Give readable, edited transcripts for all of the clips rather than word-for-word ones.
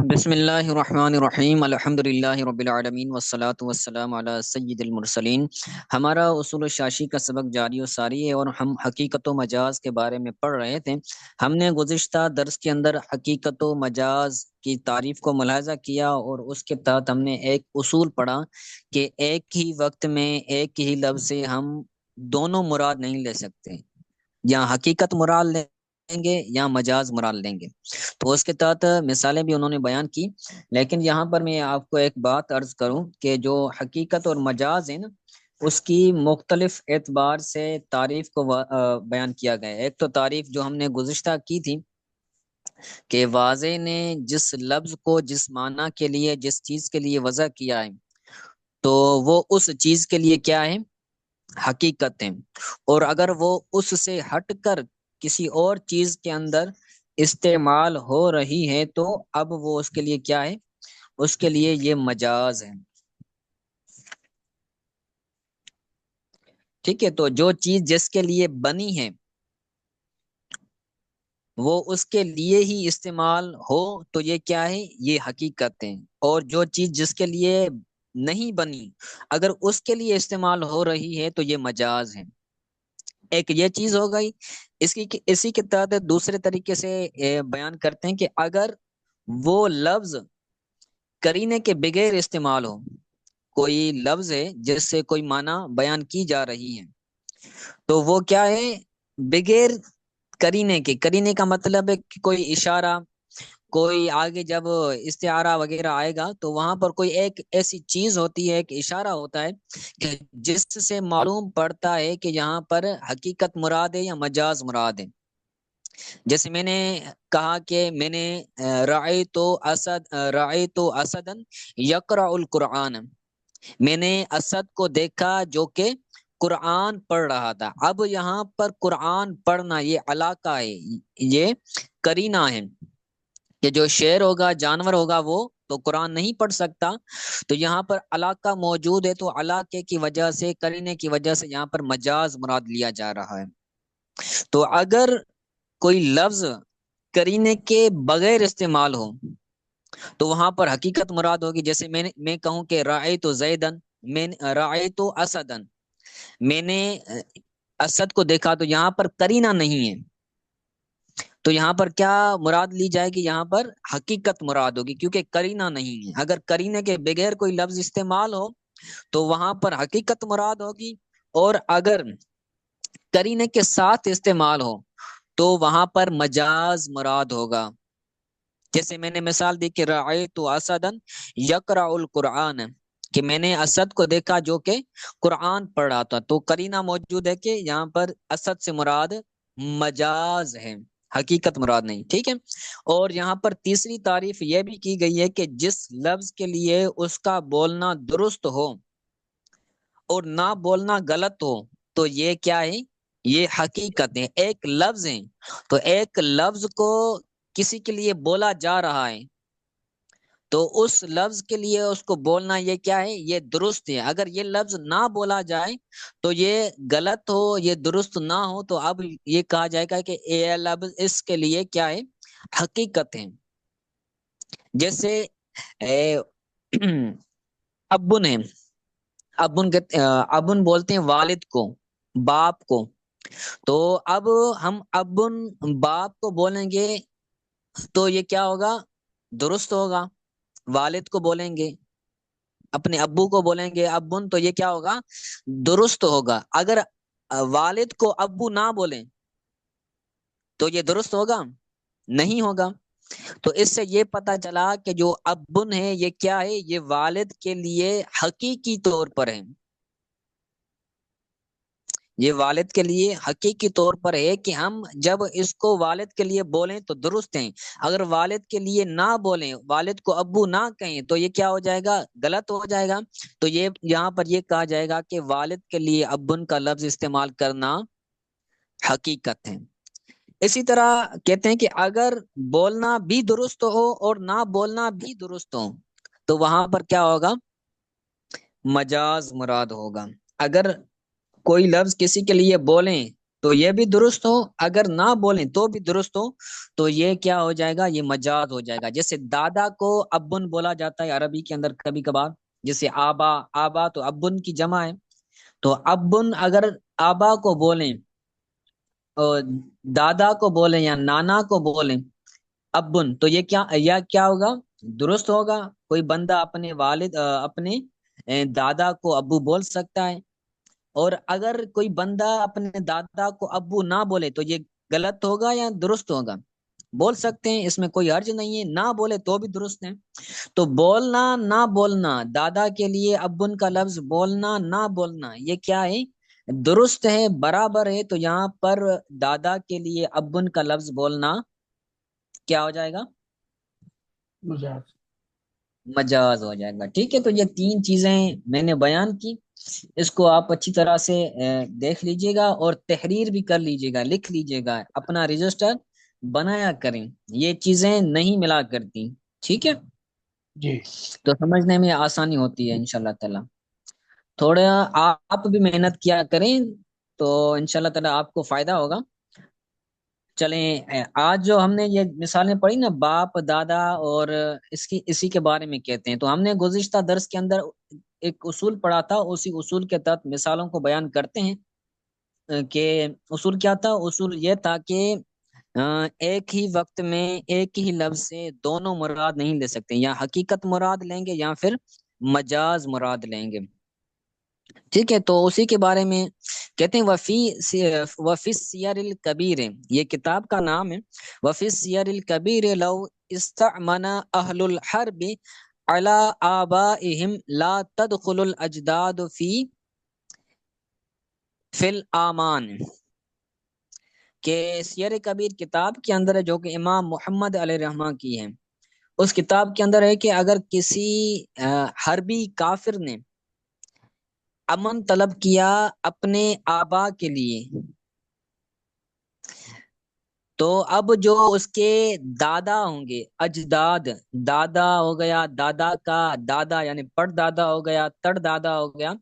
بسم اللہ الرحمن الرحیم الحمد للہ رب العالمین والصلاة والسلام علی سید المرسلین۔ ہمارا اصول شاشی کا سبق جاری و ساری ہے اور ہم حقیقت و مجاز کے بارے میں پڑھ رہے تھے۔ ہم نے گزشتہ درس کے اندر حقیقت و مجاز کی تعریف کو ملاحظہ کیا اور اس کے تحت ہم نے ایک اصول پڑھا کہ ایک ہی وقت میں ایک ہی لفظ سے ہم دونوں مراد نہیں لے سکتے، یا حقیقت مراد لیں گے یا مجاز مراد لیں گے۔ تو اس کے تحت مثالیں بھی انہوں نے بیان کی، لیکن یہاں پر میں آپ کو ایک بات عرض کروں کہ جو حقیقت اور مجاز ہے نا، اس کی مختلف اعتبار سے تعریف کو بیان کیا گیا ہے۔ ایک تو تعریف جو ہم نے گزشتہ کی تھی کہ واضح نے جس لفظ کو جس معنی کے لیے جس چیز کے لیے وضع کیا ہے تو وہ اس چیز کے لیے کیا ہے، حقیقت ہے، اور اگر وہ اس سے ہٹ کر کسی اور چیز کے اندر استعمال ہو رہی ہے تو اب وہ اس کے لیے کیا ہے، اس کے لیے یہ مجاز ہے۔ ٹھیک ہے، تو جو چیز جس کے لیے بنی ہے وہ اس کے لیے ہی استعمال ہو تو یہ کیا ہے، یہ حقیقت ہے، اور جو چیز جس کے لیے نہیں بنی اگر اس کے لیے استعمال ہو رہی ہے تو یہ مجاز ہے۔ ایک یہ چیز ہو گئی۔ اسی کے تحت دوسرے طریقے سے بیان کرتے ہیں کہ اگر وہ لفظ کرینے کے بغیر استعمال ہو، کوئی لفظ ہے جس سے کوئی معنی بیان کی جا رہی ہے تو وہ کیا ہے، بغیر کرینے کے، کرینے کا مطلب ہے کہ کوئی اشارہ، کوئی آگے جب استعارہ وغیرہ آئے گا تو وہاں پر کوئی ایک ایسی چیز ہوتی ہے، ایک اشارہ ہوتا ہے کہ جس سے معلوم پڑتا ہے کہ یہاں پر حقیقت مراد ہے یا مجاز مراد ہے۔ جیسے میں نے کہا کہ میں نے رأیت اسدن یقرأ القرآن، میں نے اسد کو دیکھا جو کہ قرآن پڑھ رہا تھا۔ اب یہاں پر قرآن پڑھنا یہ علاقہ ہے، یہ قرینہ ہے کہ جو شعر ہوگا، جانور ہوگا، وہ تو قرآن نہیں پڑھ سکتا، تو یہاں پر علاقہ موجود ہے، تو علاقے کی وجہ سے، قرینے کی وجہ سے یہاں پر مجاز مراد لیا جا رہا ہے۔ تو اگر کوئی لفظ کرینے کے بغیر استعمال ہو تو وہاں پر حقیقت مراد ہوگی۔ جیسے میں کہوں کہ رأیت زیدن، میں رأیت اسدن، میں نے اسد کو دیکھا، تو یہاں پر کرینہ نہیں ہے، تو یہاں پر کیا مراد لی جائے گی، یہاں پر حقیقت مراد ہوگی کیونکہ کرینہ نہیں ہے۔ اگر کرینے کے بغیر کوئی لفظ استعمال ہو تو وہاں پر حقیقت مراد ہوگی، اور اگر کرینے کے ساتھ استعمال ہو تو وہاں پر مجاز مراد ہوگا۔ جیسے میں نے مثال دی کہ رأیت اسدن یقرأ القرآن، کہ میں نے اسد کو دیکھا جو کہ قرآن پڑھ رہا تھا، تو قرینہ موجود ہے کہ یہاں پر اسد سے مراد مجاز ہے، حقیقت مراد نہیں۔ ٹھیک ہے، اور یہاں پر تیسری تعریف یہ بھی کی گئی ہے کہ جس لفظ کے لیے اس کا بولنا درست ہو اور نہ بولنا غلط ہو تو یہ کیا ہے، یہ حقیقت ہے۔ ایک لفظ ہے تو ایک لفظ کو کسی کے لیے بولا جا رہا ہے تو اس لفظ کے لیے اس کو بولنا یہ کیا ہے، یہ درست ہے۔ اگر یہ لفظ نہ بولا جائے تو یہ غلط ہو، یہ درست نہ ہو، تو اب یہ کہا جائے گا کہ یہ لفظ اس کے لیے کیا ہے، حقیقت ہے۔ جیسے اے ابن ہے، ابن بولتے ہیں والد کو، باپ کو، تو اب ہم ابن باپ کو بولیں گے تو یہ کیا ہوگا، درست ہوگا۔ والد کو بولیں گے، اپنے ابو کو بولیں گے ابن، تو یہ کیا ہوگا، درست ہوگا۔ اگر والد کو ابو نہ بولیں تو یہ درست ہوگا، نہیں ہوگا۔ تو اس سے یہ پتا چلا کہ جو ابن ہے یہ کیا ہے، یہ والد کے لیے حقیقی طور پر ہے، یہ والد کے لیے حقیقی طور پر ہے کہ ہم جب اس کو والد کے لیے بولیں تو درست ہیں، اگر والد کے لیے نہ بولیں، والد کو ابو نہ کہیں تو یہ کیا ہو جائے گا، غلط ہو جائے گا۔ تو یہ یہاں پر یہ کہا جائے گا کہ والد کے لیے ابن کا لفظ استعمال کرنا حقیقت ہے۔ اسی طرح کہتے ہیں کہ اگر بولنا بھی درست ہو اور نہ بولنا بھی درست ہو تو وہاں پر کیا ہوگا، مجاز مراد ہوگا۔ اگر کوئی لفظ کسی کے لیے بولیں تو یہ بھی درست ہو، اگر نہ بولیں تو بھی درست ہو، تو یہ کیا ہو جائے گا؟ یہ مجاز ہو جائے گا۔ جیسے دادا کو ابن بولا جاتا ہے عربی کے اندر کبھی کبھار، جیسے آبا، آبا تو ابن کی جمع ہے، تو ابن اگر آبا کو بولیں اور دادا کو بولیں یا نانا کو بولیں ابن، تو یہ کیا ہوگا؟ درست ہوگا۔ کوئی بندہ اپنے والد اپنے دادا کو ابو بول سکتا ہے، اور اگر کوئی بندہ اپنے دادا کو ابو نہ بولے تو یہ غلط ہوگا یا درست ہوگا؟ بول سکتے ہیں، اس میں کوئی حرج نہیں ہے، نہ بولے تو بھی درست ہے۔ تو بولنا نہ بولنا، دادا کے لیے ابن کا لفظ بولنا نہ بولنا، یہ کیا ہے؟ درست ہے، برابر ہے۔ تو یہاں پر دادا کے لیے ابن کا لفظ بولنا کیا ہو جائے گا؟ مجاز۔ مجاز ہو جائے گا۔ ٹھیک ہے، تو یہ تین چیزیں میں نے بیان کی، اس کو آپ اچھی طرح سے دیکھ لیجئے گا اور تحریر بھی کر لیجئے گا، لکھ لیجئے گا، اپنا رجسٹر بنایا کریں، یہ چیزیں نہیں ملا کرتی۔ ٹھیک ہے، جی تو سمجھنے میں آسانی ہوتی ہے انشاءاللہ تعالی۔ تھوڑا آپ بھی محنت کیا کریں تو انشاءاللہ تعالی آپ کو فائدہ ہوگا۔ چلیں، آج جو ہم نے یہ مثالیں پڑھی نا، باپ، دادا، اور اسی کے بارے میں کہتے ہیں، تو ہم نے گزشتہ درس کے اندر ایک اصول پڑھا تھا، اسی اصول کے تحت مثالوں کو بیان کرتے ہیں۔ کہ اصول کیا تھا؟ اصول یہ تھا کہ ایک ہی وقت میں ایک ہی لفظ سے دونوں مراد نہیں لے سکتے، یا حقیقت مراد لیں گے یا پھر مجاز مراد لیں گے۔ ٹھیک ہے، تو اسی کے بارے میں کہتے ہیں وفی السیر الکبیر، یہ کتاب کا نام ہے، وفی السیر الکبیر لو استعمن اہل الحرب علی آبائہم لا تدخل الاجداد فی الامان، کہ سیر کبیر کتاب کے اندر ہے جو کہ امام محمد علیہ رحمہ کی ہے، اس کتاب کے اندر ہے کہ اگر کسی حربی کافر نے امن طلب کیا اپنے آبا کے لیے، تو اب جو اس کے دادا ہوں گے، اجداد، دادا ہو گیا، دادا کا دادا یعنی پڑ دادا ہو گیا، تڑ دادا ہو گیا،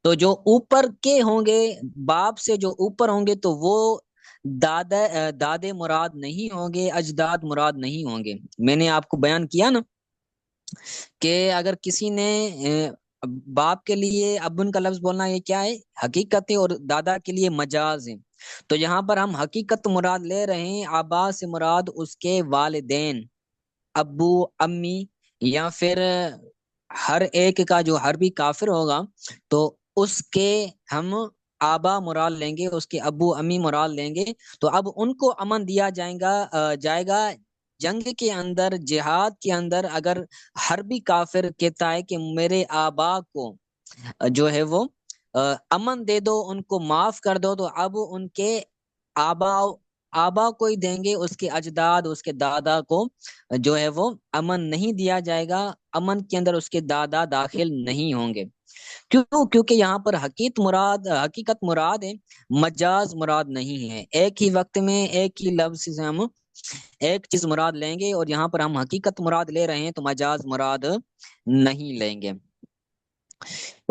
تو جو اوپر کے ہوں گے، باپ سے جو اوپر ہوں گے، تو وہ دادے مراد نہیں ہوں گے، اجداد مراد نہیں ہوں گے۔ میں نے آپ کو بیان کیا نا کہ اگر کسی نے باپ کے لیے ابن کا لفظ بولنا، یہ کیا ہے؟ حقیقت ہے، اور دادا کے لیے مجاز ہے۔ تو یہاں پر ہم حقیقت مراد لے رہے ہیں، آبا سے مراد اس کے والدین، ابو، امی، یا پھر ہر ایک کا جو حربی کافر ہوگا تو اس کے ہم آبا مراد لیں گے، اس کے ابو امی مراد لیں گے۔ تو اب ان کو امن دیا جائے گا جنگ کے اندر، جہاد کے اندر، اگر حربی کافر کہتا ہے کہ میرے آبا کو جو ہے وہ امن دے دو، ان کو معاف کر دو، تو اب ان کے آبا آبا کو ہی دیں گے، اس کے اجداد، اس کے دادا کو جو ہے وہ امن نہیں دیا جائے گا، امن کے اندر اس کے دادا داخل نہیں ہوں گے۔ کیونکہ یہاں پر حقیقت مراد ہے، مجاز مراد نہیں ہے۔ ایک ہی وقت میں ایک ہی لفظ سے ہم ایک چیز مراد لیں گے، اور یہاں پر ہم حقیقت مراد لے رہے ہیں تو مجاز مراد نہیں لیں گے۔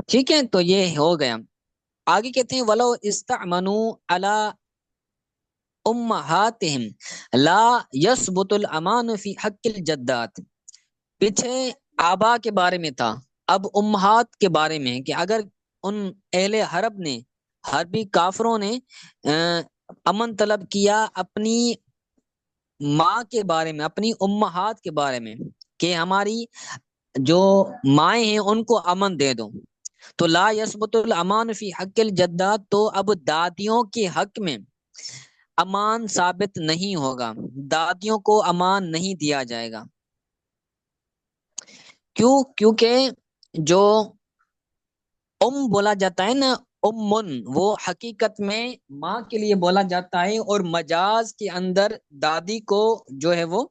ٹھیک ہے، تو یہ ہو گیا۔ آگے کہتے ہیں وَلَوْ اسْتَعْمَنُوا عَلَىٰ امہاتہم لا یثبت الامان فی حق الجدات، پیچھے آبا کے بارے میں تھا، اب امہات کے بارے میں، کہ اگر ان اہل حرب نے، حربی کافروں نے امن طلب کیا اپنی ماں کے بارے میں، اپنی امہات کے بارے میں، کہ ہماری جو مائیں ہیں ان کو امن دے دو، تو لا یثبت الامان فی حق الجدات، تو اب دادیوں کے حق میں امان ثابت نہیں ہوگا، دادیوں کو امان نہیں دیا جائے گا۔ کیونکہ جو بولا جاتا ہے نا، امن، وہ حقیقت میں ماں کے لیے بولا جاتا ہے، اور مجاز کے اندر دادی کو جو ہے وہ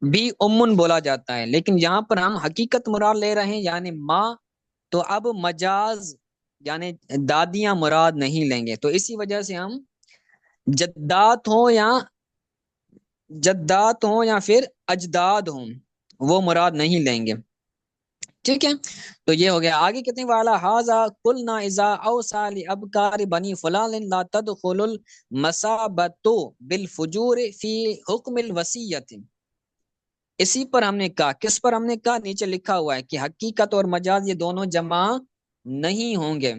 بھی امن بولا جاتا ہے، لیکن یہاں پر ہم حقیقت مراد لے رہے ہیں یعنی ماں، تو اب مجاز یعنی دادیاں مراد نہیں لیں گے۔ تو اسی وجہ سے ہم جدات ہوں یا پھر اجداد ہوں، وہ مراد نہیں لیں گے۔ ٹھیک ہے، تو یہ ہو گیا۔ آگے کہتے ہیں والا حاضا قلنا اذا اوصى لابکار بنی فلان لا تدخل المصابۃ بالفجور فی حکم الوصیت۔ اسی پر ہم نے کہا، کس پر ہم نے کہا، نیچے لکھا ہوا ہے کہ حقیقت اور مجاز یہ دونوں جمع نہیں ہوں گے۔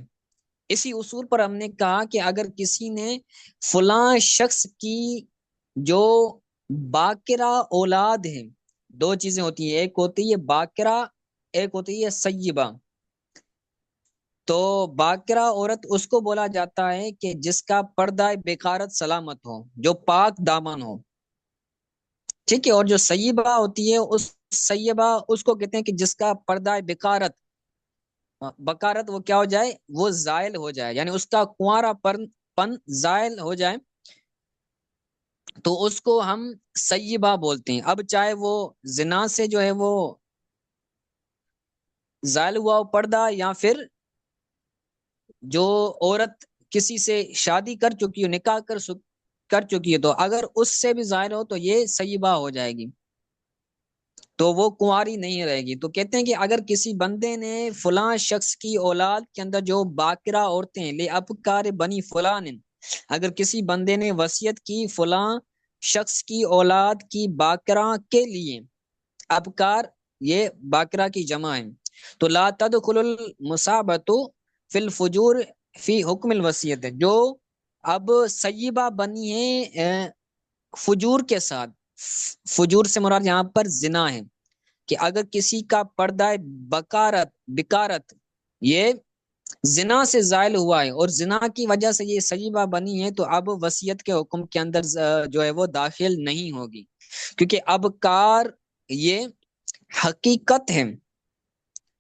اسی اصول پر ہم نے کہا کہ اگر کسی نے فلاں شخص کی جو باقرہ اولاد ہے، دو چیزیں ہوتی ہیں، ایک ہوتی ہے باقرہ، ایک ہوتی ہے سیبہ۔ تو باقرہ عورت اس کو بولا جاتا ہے کہ جس کا پردہ بکارت سلامت ہو، جو پاک دامن ہو، ٹھیک ہے۔ اور جو سیبہ ہوتی ہے، اس سیبہ اس کو کہتے ہیں کہ جس کا پردہ بکارت، بکارت وہ کیا ہو جائے، وہ زائل ہو جائے، یعنی اس کا کنوارا پن زائل ہو جائے، تو اس کو ہم سیبہ بولتے ہیں۔ اب چاہے وہ زنا سے جو ہے وہ زائل ہوا ہو پردہ، یا پھر جو عورت کسی سے شادی کر چکی ہو، نکاح کر چکی ہے، تو اگر اس سے بھی زائل ہو تو یہ سیبہ ہو جائے گی، تو وہ کنواری نہیں رہے گی۔ تو کہتے ہیں کہ اگر کسی بندے نے فلاں شخص کی اولاد کے اندر جو باقرہ عورتیں لے ابکار بنی فلان، اگر کسی بندے نے وصیت کی فلاں شخص کی اولاد کی باقرہ کے لیے، ابکار یہ باقرہ کی جمع ہے، تو لا تدخل المصابۃ فی الفجور فی حکم الوصیت، جو اب سیبہ بنی ہے فجور کے ساتھ، فجور سے مراد یہاں پر زنا ہے، کہ اگر کسی کا پردہ بکارت یہ زنا سے زائل ہوا ہے اور زنا کی وجہ سے یہ سیبہ بنی ہے، تو اب وصیت کے حکم کے اندر جو ہے وہ داخل نہیں ہوگی، کیونکہ اب کار یہ حقیقت ہے،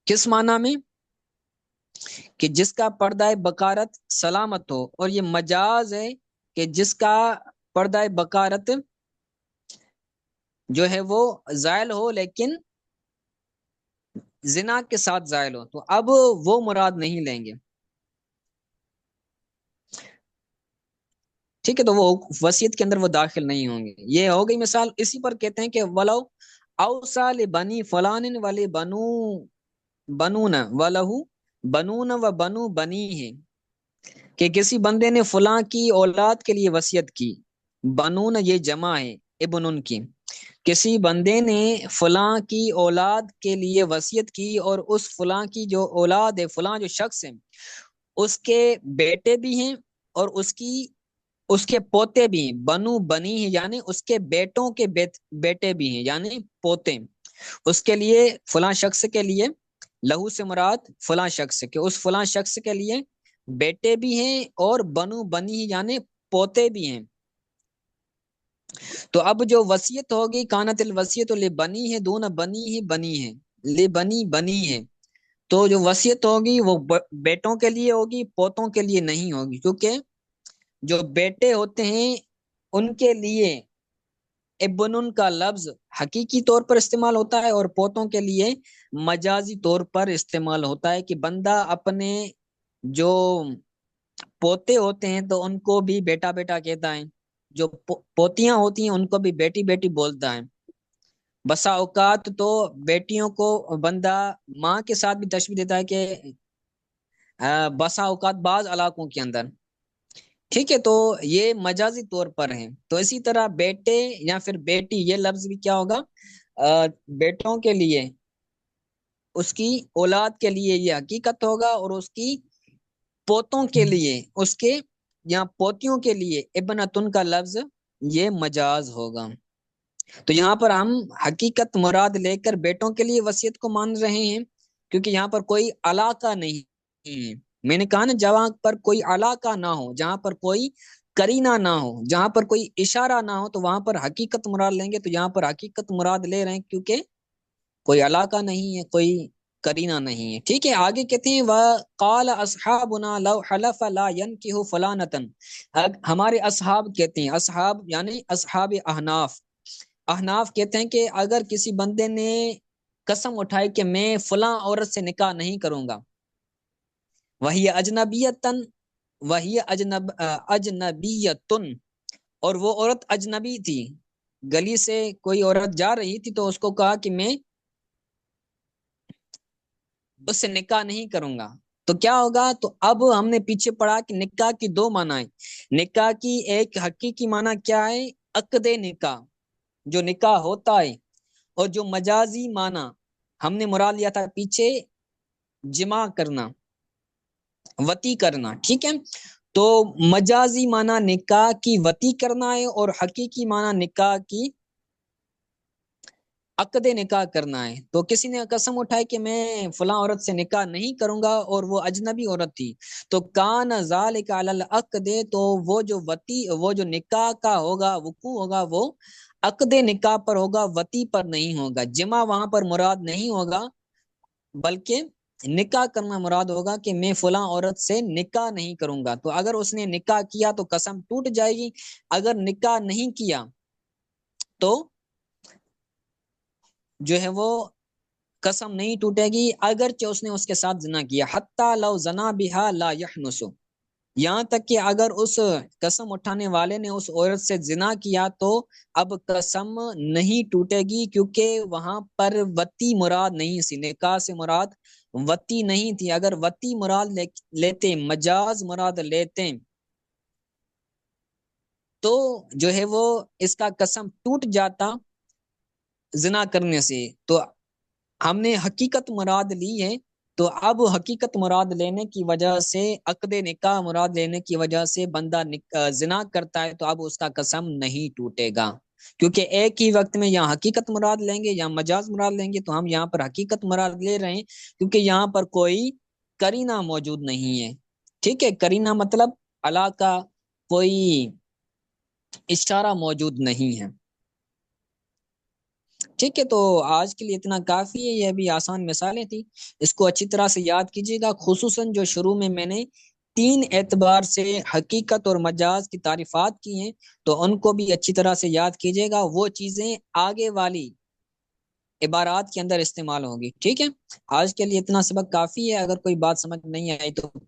کس معنی میں، کہ جس کا پردہ بکارت سلامت ہو، اور یہ مجاز ہے کہ جس کا پردہ بکارت جو ہے وہ زائل ہو لیکن زنا کے ساتھ زائل ہو، تو اب وہ مراد نہیں لیں گے، ٹھیک ہے، تو وہ وصیت کے اندر وہ داخل نہیں ہوں گے۔ یہ ہو گئی مثال۔ اسی پر کہتے ہیں کہ ولو اوصى لبنی فلان ولی بنون ولہ بنون و بنو بنی ہے، کہ کسی بندے نے فلاں کی اولاد کے لیے وصیت کی، بنون یہ جمع ہے ابن کی، کسی بندے نے فلاں کی اولاد کے لیے وصیت کی، اور اس فلاں کی جو اولاد ہے، فلاں جو شخص ہے، اس کے بیٹے بھی ہیں اور اس کے پوتے بھی ہیں، بنو بنی ہیں یعنی اس کے بیٹوں کے بیٹے بھی ہیں یعنی پوتے، اس کے لیے فلاں شخص کے لیے، لہو سے مراد فلاں شخص کے، اس فلاں شخص کے لیے بیٹے بھی ہیں اور بنو بنی یعنی پوتے بھی ہیں۔ تو اب جو وصیت ہوگی، کانت الوصیت لبنی ہے دون بنی ہی بنی ہے، لبنی بنی ہے، تو جو وصیت ہوگی وہ بیٹوں کے لیے ہوگی، پوتوں کے لیے نہیں ہوگی، کیونکہ جو بیٹے ہوتے ہیں ان کے لیے ابن کا لفظ حقیقی طور پر استعمال ہوتا ہے، اور پوتوں کے لیے مجازی طور پر استعمال ہوتا ہے، کہ بندہ اپنے جو پوتے ہوتے ہیں تو ان کو بھی بیٹا بیٹا کہتا ہے، جو پوتیاں ہوتی ہیں ان کو بھی بیٹی بیٹی بولتا ہے۔ بسا اوقات تو بیٹیوں کو بندہ ماں کے ساتھ بھی تشبیہ دیتا ہے، کہ بسا اوقات بعض علاقوں کے اندر، ٹھیک ہے، تو یہ مجازی طور پر ہیں۔ تو اسی طرح بیٹے یا پھر بیٹی، یہ لفظ بھی کیا ہوگا، بیٹوں کے لیے، اس کی اولاد کے لیے یہ حقیقت ہوگا، اور اس کی پوتوں کے لیے، اس کے یا پوتیوں کے لیے ابنتن کا لفظ یہ مجاز ہوگا۔ تو یہاں پر ہم حقیقت مراد لے کر بیٹوں کے لیے وصیت کو مان رہے ہیں، کیونکہ یہاں پر کوئی علاقہ نہیں ہے۔ میں نے کہا نا، جہاں پر کوئی علاقہ نہ ہو، جہاں پر کوئی کرینہ نہ ہو، جہاں پر کوئی اشارہ نہ ہو، تو وہاں پر حقیقت مراد لیں گے۔ تو یہاں پر حقیقت مراد لے رہے ہیں، کیونکہ کوئی علاقہ نہیں ہے، کوئی کرینہ نہیں ہے، ٹھیک ہے۔ آگے کہتے ہیں وقال اصحابنا لو حلف لا ينكح فلانة، ہمارے اصحاب کہتے ہیں، اصحاب یعنی اصحاب احناف، احناف کہتے ہیں کہ اگر کسی بندے نے قسم اٹھائی کہ میں فلاں عورت سے نکاح نہیں کروں گا، وہی اجنبیتن، وہی اجنبیتن، اور وہ عورت اجنبی تھی، گلی سے کوئی عورت جا رہی تھی تو اس کو کہا کہ میں اس سے نکاح نہیں کروں گا تو کیا ہوگا؟ تو اب ہم نے پیچھے پڑھا کہ نکاح کی دو معنی ہے۔ نکاح کی ایک حقیقی معنی کیا ہے؟ عقد نکاح، جو نکاح ہوتا ہے، اور جو مجازی معنی ہم نے مراد لیا تھا پیچھے، جمع کرنا، وتی کرنا، ٹھیک ہے؟ تو مجازی معنی نکاح کی وتی کرنا ہے، اور حقیقی معنی نکاح کی عقد نکاح کرنا ہے۔ تو کسی نے قسم اٹھائی کہ میں فلاں عورت سے نکاح نہیں کروں گا، اور وہ اجنبی عورت تھی، تو کان ذالک علی العقد، تو وہ جو نکاح کا ہوگا، وقوع ہوگا، وہ عقد نکاح پر ہوگا، وتی پر نہیں ہوگا۔ جمع وہاں پر مراد نہیں ہوگا، بلکہ نکاح کرنا مراد ہوگا کہ میں فلاں عورت سے نکاح نہیں کروں گا۔ تو اگر اس نے نکاح کیا تو قسم ٹوٹ جائے گی، اگر نکاح نہیں کیا تو جو ہے وہ قسم نہیں ٹوٹے گی، اگرچہ اس نے اس کے ساتھ زنا کیا۔ حتی لو زنا بہا لا یحنس، یہاں تک کہ اگر اس قسم اٹھانے والے نے اس عورت سے زنا کیا تو اب قسم نہیں ٹوٹے گی، کیونکہ وہاں پر وتی مراد نہیں سی، نکاح سے مراد وتی نہیں تھی۔ اگر وتی مراد لیتے، مجاز مراد لیتے، تو جو ہے وہ اس کا قسم ٹوٹ جاتا زنا کرنے سے۔ تو ہم نے حقیقت مراد لی ہے، تو اب حقیقت مراد لینے کی وجہ سے، عقد نکاح مراد لینے کی وجہ سے بندہ زنا کرتا ہے، تو اب اس کا قسم نہیں ٹوٹے گا، کیونکہ ایک ہی وقت میں یہاں حقیقت مراد لیں گے یا مجاز مراد لیں گے۔ تو ہم یہاں پر حقیقت مراد لے رہے ہیں، کیونکہ یہاں پر کوئی کرینہ موجود نہیں ہے، ٹھیک ہے؟ کرینہ مطلب علاقہ، کوئی اشارہ موجود نہیں ہے، ٹھیک ہے؟ تو آج کے لیے اتنا کافی ہے، یہ بھی آسان مثالیں تھی، اس کو اچھی طرح سے یاد کیجیے گا، خصوصاً جو شروع میں نے 3 اعتبار سے حقیقت اور مجاز کی تعریفات کی ہیں، تو ان کو بھی اچھی طرح سے یاد کیجیے گا، وہ چیزیں آگے والی عبارات کے اندر استعمال ہوگی، ٹھیک ہے؟ آج کے لیے اتنا سبق کافی ہے، اگر کوئی بات سمجھ نہیں آئی تو